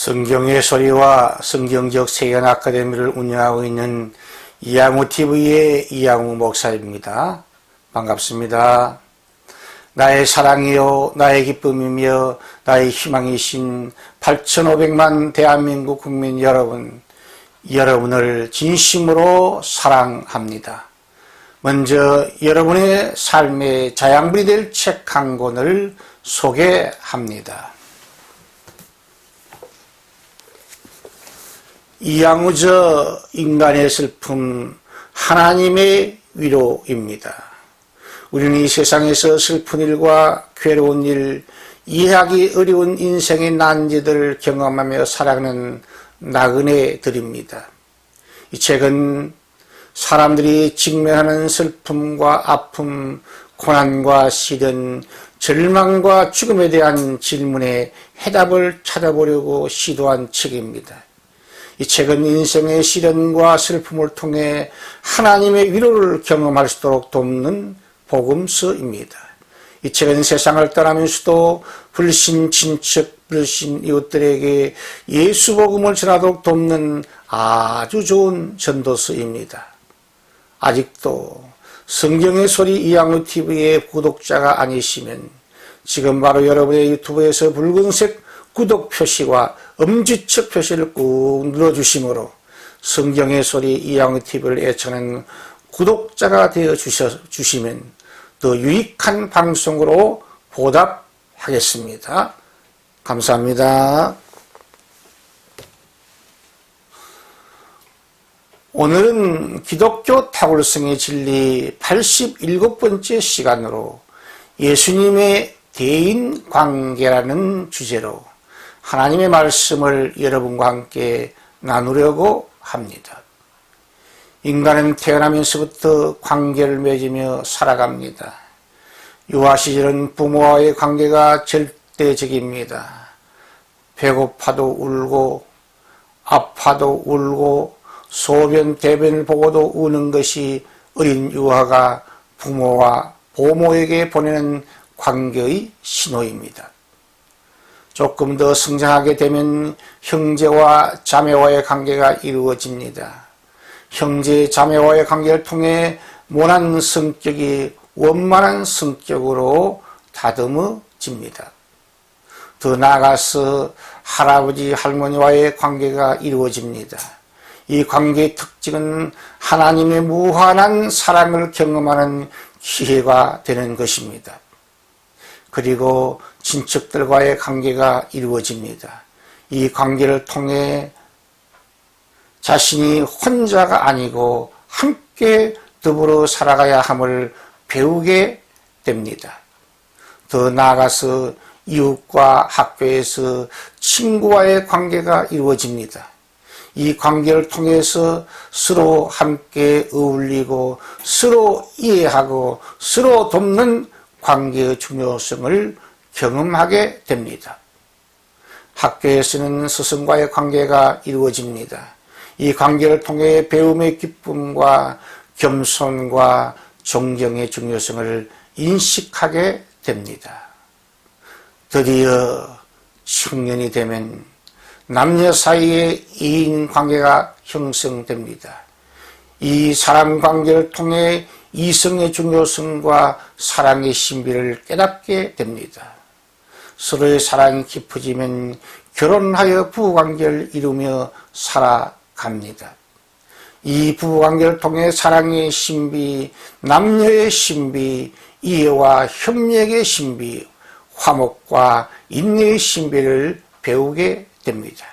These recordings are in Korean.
성경의 소리와 성경적 세계관 아카데미를 운영하고 있는 이양우TV의 이양우 목사입니다. 반갑습니다. 나의 사랑이요 나의 기쁨이며 나의 희망이신 8,500만 대한민국 국민 여러분, 여러분을 진심으로 사랑합니다. 먼저 여러분의 삶의 자양분이 될 책 한 권을 소개합니다. 이양우저 인간의 슬픔, 하나님의 위로입니다. 우리는 이 세상에서 슬픈 일과 괴로운 일, 이해하기 어려운 인생의 난제들을 경험하며 살아가는 나그네들입니다. 이 책은 사람들이 직면하는 슬픔과 아픔, 고난과 시련, 절망과 죽음에 대한 질문에 해답을 찾아보려고 시도한 책입니다. 이 책은 인생의 시련과 슬픔을 통해 하나님의 위로를 경험할 수 있도록 돕는 복음서입니다. 이 책은 세상을 떠나면서도 불신 친척, 불신 이웃들에게 예수 복음을 전하도록 돕는 아주 좋은 전도서입니다. 아직도 성경의 소리 이양우TV의 구독자가 아니시면 지금 바로 여러분의 유튜브에서 붉은색 구독 표시와 엄지척 표시를 꾹 눌러주심으로 성경의 소리 이양우TV를 애청하는 구독자가 되어주시면 더 유익한 방송으로 보답하겠습니다. 감사합니다. 오늘은 기독교 탁월성의 진리 87번째 시간으로 예수님의 대인관계라는 주제로 하나님의 말씀을 여러분과 함께 나누려고 합니다. 인간은 태어나면서부터 관계를 맺으며 살아갑니다. 유아 시절은 부모와의 관계가 절대적입니다. 배고파도 울고 아파도 울고 소변 대변을 보고도 우는 것이 어린 유아가 부모와 보모에게 보내는 관계의 신호입니다. 조금 더 성장하게 되면 형제와 자매와의 관계가 이루어집니다. 형제 자매와의 관계를 통해 모난 성격이 원만한 성격으로 다듬어집니다. 더 나아가서 할아버지 할머니와의 관계가 이루어집니다. 이 관계의 특징은 하나님의 무한한 사랑을 경험하는 기회가 되는 것입니다. 그리고 친척들과의 관계가 이루어집니다. 이 관계를 통해 자신이 혼자가 아니고 함께 더불어 살아가야 함을 배우게 됩니다. 더 나아가서 이웃과 학교에서 친구와의 관계가 이루어집니다. 이 관계를 통해서 서로 함께 어울리고 서로 이해하고 서로 돕는 관계의 중요성을 경험하게 됩니다. 학교에서는 스승과의 관계가 이루어집니다. 이 관계를 통해 배움의 기쁨과 겸손과 존경의 중요성을 인식하게 됩니다. 드디어 청년이 되면 남녀 사이에 이인 관계가 형성됩니다. 이 사람 관계를 통해 이성의 중요성과 사랑의 신비를 깨닫게 됩니다. 서로의 사랑이 깊어지면 결혼하여 부부관계를 이루며 살아갑니다. 이 부부관계를 통해 사랑의 신비, 남녀의 신비, 이해와 협력의 신비, 화목과 인내의 신비를 배우게 됩니다.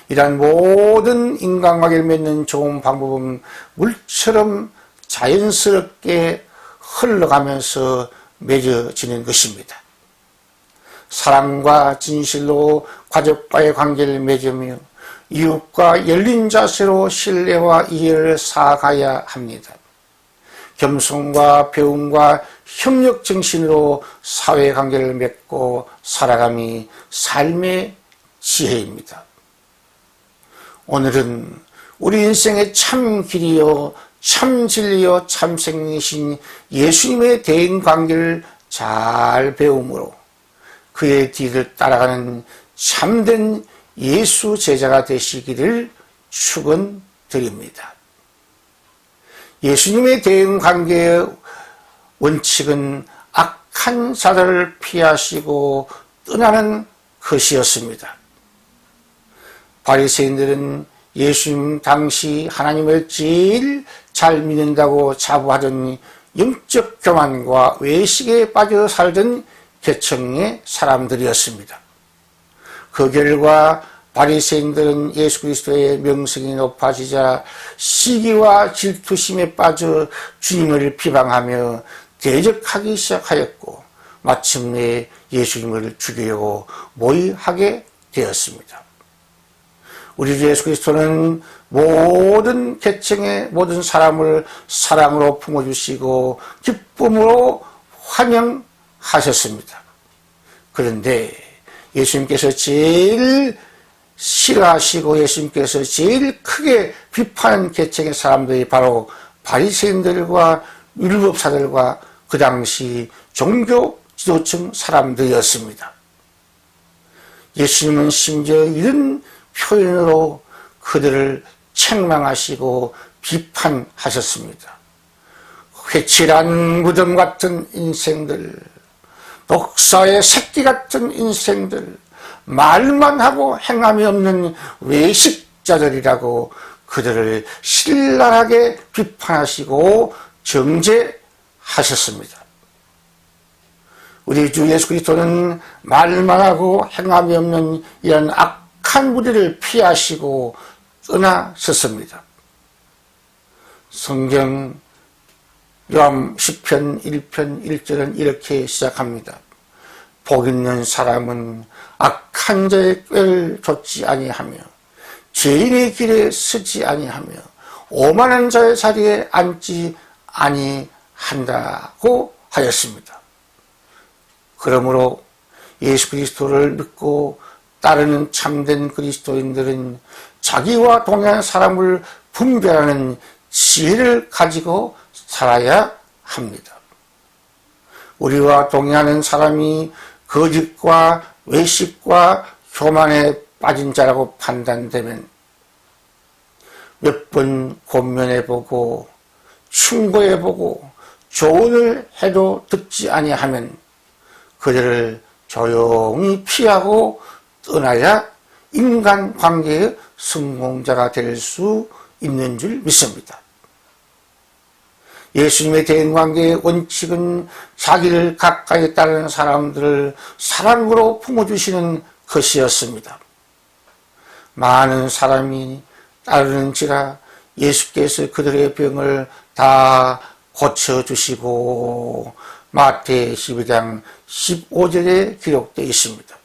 이러한 모든 인간관계를 맺는 좋은 방법은 물처럼 자연스럽게 흘러가면서 맺어지는 것입니다. 사랑과 진실로 가족과의 관계를 맺으며 이웃과 열린 자세로 신뢰와 이해를 쌓아가야 합니다. 겸손과 배움과 협력 정신으로 사회관계를 맺고 살아감이 삶의 지혜입니다. 오늘은 우리 인생의 참 길이요 참 진리요 참 생명이신 예수님의 대인관계를 잘 배움으로 그의 뒤를 따라가는 참된 예수 제자가 되시기를 축원드립니다. 예수님의 대응 관계의 원칙은 악한 자들을 피하시고 떠나는 것이었습니다. 바리새인들은 예수님 당시 하나님을 제일 잘 믿는다고 자부하던 영적 교만과 외식에 빠져 살던 계층의 사람들이었습니다. 그 결과 바리새인들은 예수 그리스도의 명성이 높아지자 시기와 질투심에 빠져 주님을 비방하며 대적하기 시작하였고 마침내 예수님을 죽이려고 모의하게 되었습니다. 우리 주 예수 그리스도는 모든 계층의 모든 사람을 사랑으로 품어주시고 기쁨으로 환영하셨습니다. 그런데 예수님께서 제일 싫어하시고 예수님께서 제일 크게 비판한 계층의 사람들이 바로 바리새인들과 율법사들과 그 당시 종교 지도층 사람들이었습니다. 예수님은 심지어 이런 표현으로 그들을 책망하시고 비판하셨습니다. 회칠한 무덤 같은 인생들, 독사의 새끼 같은 인생들, 말만 하고 행함이 없는 외식자들이라고 그들을 신랄하게 비판하시고 정죄하셨습니다. 우리 주 예수 그리스도는 말만 하고 행함이 없는 이런 악한 무리를 피하시고 떠나셨습니다. 성경 요한 10편 1편 1절은 이렇게 시작합니다. 복 있는 사람은 악한 자의 꾀를 좇지 아니하며 죄인의 길에 서지 아니하며 오만한 자의 자리에 앉지 아니한다고 하였습니다. 그러므로 예수 그리스도를 믿고 따르는 참된 그리스도인들은 자기와 동행한 사람을 분별하는 지혜를 가지고 살아야 합니다. 우리와 동행하는 사람이 거짓과 외식과 교만에 빠진 자라고 판단되면 몇 번 권면해보고 충고해보고 조언을 해도 듣지 아니하면 그들을 조용히 피하고 떠나야 인간관계의 성공자가 될 수 있는 줄 믿습니다. 예수님의 대인관계의 원칙은 자기를 가까이 따르는 사람들을 사랑으로 품어주시는 것이었습니다. 많은 사람이 따르는지라 예수께서 그들의 병을 다 고쳐주시고 마태 12장 15절에 기록되어 있습니다.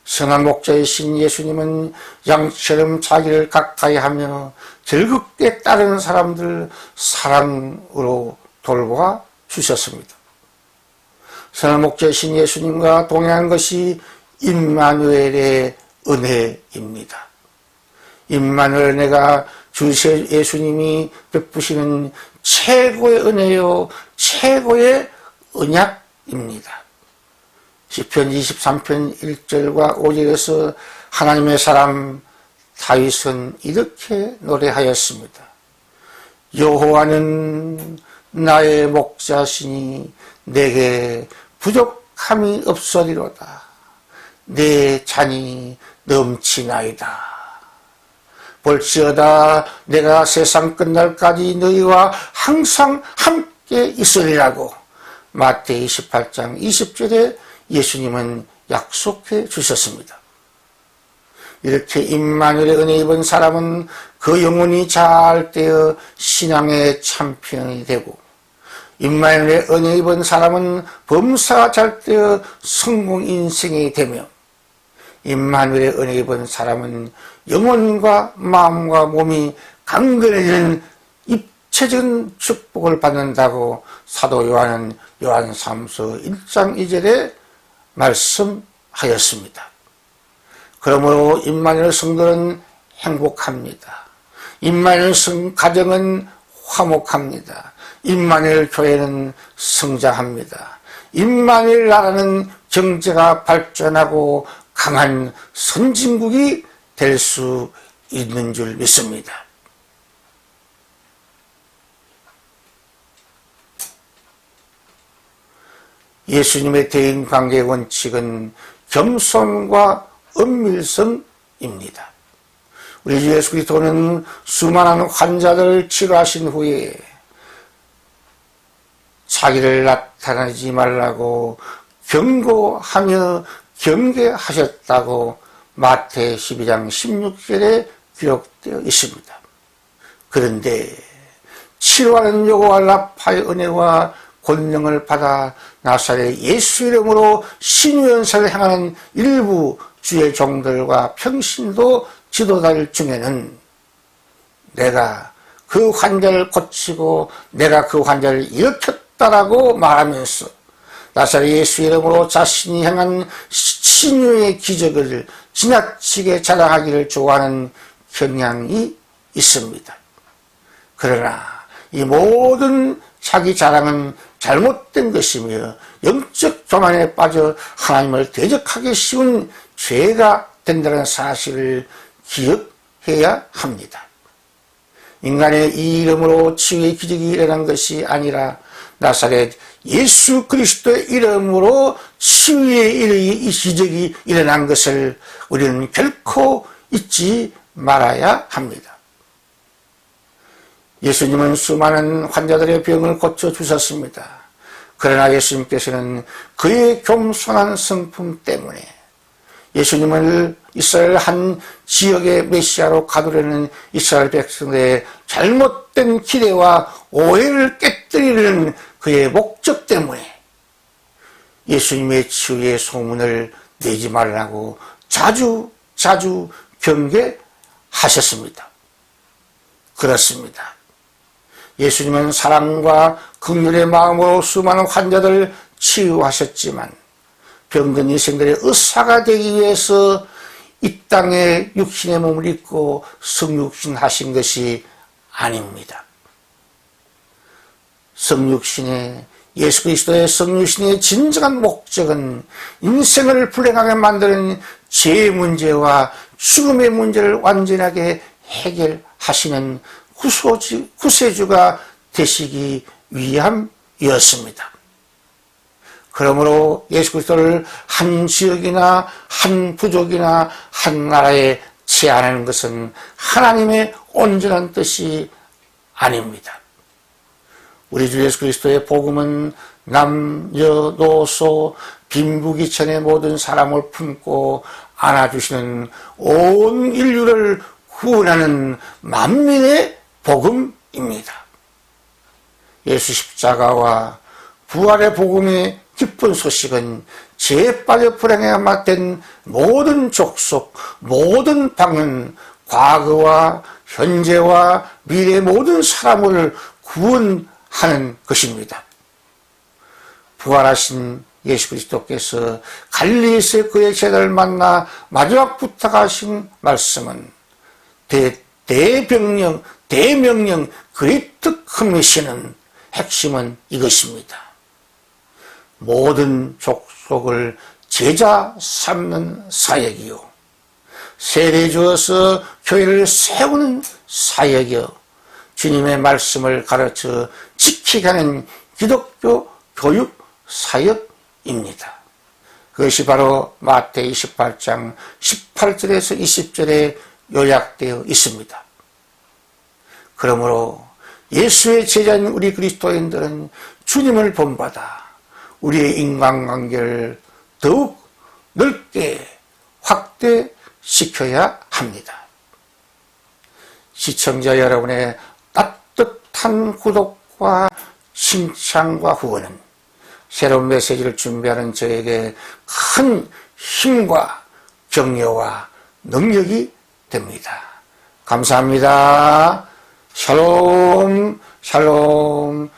선한 목자이신 예수님은 양처럼 자기를 가까이 하며 즐겁게 따르는 사람들 사랑으로 돌보아 주셨습니다. 선한 목자이신 예수님과 동행한 것이 임마누엘의 은혜입니다. 임마누엘 은혜가 주 예수님이 베푸시는 최고의 은혜요 최고의 언약입니다. 시편 23편 1절과 5절에서 하나님의 사람 다윗은 이렇게 노래하였습니다. 여호와는 나의 목자시니 내게 부족함이 없으리로다. 내 잔이 넘치나이다. 볼지어다 내가 세상 끝날까지 너희와 항상 함께 있으리라고 마태 28장 20절에 예수님은 약속해 주셨습니다. 이렇게 임마누엘의 은혜 입은 사람은 그 영혼이 잘 되어 신앙의 참편이 되고 임마누엘의 은혜 입은 사람은 범사가 잘 되어 성공 인생이 되며 임마누엘의 은혜 입은 사람은 영혼과 마음과 몸이 강건해지는 입체적인 축복을 받는다고 사도 요한은 요한 3서 1장 2절에 말씀하였습니다. 그러므로 임마누엘 성도는 행복합니다. 임마누엘 가정은 화목합니다. 임마누엘 교회는 성장합니다. 임마누엘 나라는 경제가 발전하고 강한 선진국이 될 수 있는 줄 믿습니다. 예수님의 대인관계의 원칙은 겸손과 은밀성입니다. 우리 주 예수 그리스도는 수많은 환자들을 치료하신 후에 자기를 나타내지 말라고 경고하며 경계하셨다고 마태 12장 16절에 기록되어 있습니다. 그런데 치료하는 여호와 라파의 은혜와 권능을 받아 나사렛 예수 이름으로 신유연사를 행하는 일부 주의 종들과 평신도 지도자들 중에는 내가 그 환자를 고치고 내가 그 환자를 일으켰다라고 말하면서 나사렛 예수 이름으로 자신이 행한 신유의 기적을 지나치게 자랑하기를 좋아하는 경향이 있습니다. 그러나 이 모든 자기 자랑은 잘못된 것이며 영적 교만에 빠져 하나님을 대적하기 쉬운 죄가 된다는 사실을 기억해야 합니다. 인간의 이 이름으로 치유의 기적이 일어난 것이 아니라 나사렛 예수 그리스도의 이름으로 치유의 이 기적이 일어난 것을 우리는 결코 잊지 말아야 합니다. 예수님은 수많은 환자들의 병을 고쳐주셨습니다. 그러나 예수님께서는 그의 겸손한 성품 때문에 예수님을 이스라엘 한 지역의 메시아로 가두려는 이스라엘 백성들의 잘못된 기대와 오해를 깨뜨리는 그의 목적 때문에 예수님의 치유의 소문을 내지 말라고 자주 경계하셨습니다. 그렇습니다. 예수님은 사랑과 긍휼의 마음으로 수많은 환자들을 치유하셨지만 병든 인생들의 의사가 되기 위해서 이 땅에 육신의 몸을 입고 성육신하신 것이 아닙니다. 성육신의 예수 그리스도의 성육신의 진정한 목적은 인생을 불행하게 만드는 죄의 문제와 죽음의 문제를 완전하게 해결하시는 구세주가 되시기 위함이었습니다. 그러므로 예수 그리스도를 한 지역이나 한 부족이나 한 나라에 제한하는 것은 하나님의 온전한 뜻이 아닙니다. 우리 주 예수 그리스도의 복음은 남녀노소 빈부귀천의 모든 사람을 품고 안아주시는 온 인류를 구원하는 만민의 복음입니다. 예수 십자가와 부활의 복음의 기쁜 소식은 죄에 빠져 불행에 맞된 모든 족속, 모든 방언, 과거와 현재와 미래의 모든 사람을 구원하는 것입니다. 부활하신 예수 그리스도께서 갈릴리에서 그의 제자를 만나 마지막 부탁하신 말씀은 대명령 그레이트 커미션은 핵심은 이것입니다. 모든 족속을 제자 삼는 사역이요, 세례 주어서 교회를 세우는 사역이요, 주님의 말씀을 가르쳐 지키게 하는 기독교 교육 사역입니다. 그것이 바로 마태 28장 18절에서 20절에 요약되어 있습니다. 그러므로 예수의 제자인 우리 그리스도인들은 주님을 본받아 우리의 인간관계를 더욱 넓게 확대시켜야 합니다. 시청자 여러분의 따뜻한 구독과 칭찬과 후원은 새로운 메시지를 준비하는 저에게 큰 힘과 격려와 능력이 됩니다. 감사합니다. 샬롬, 샬롬.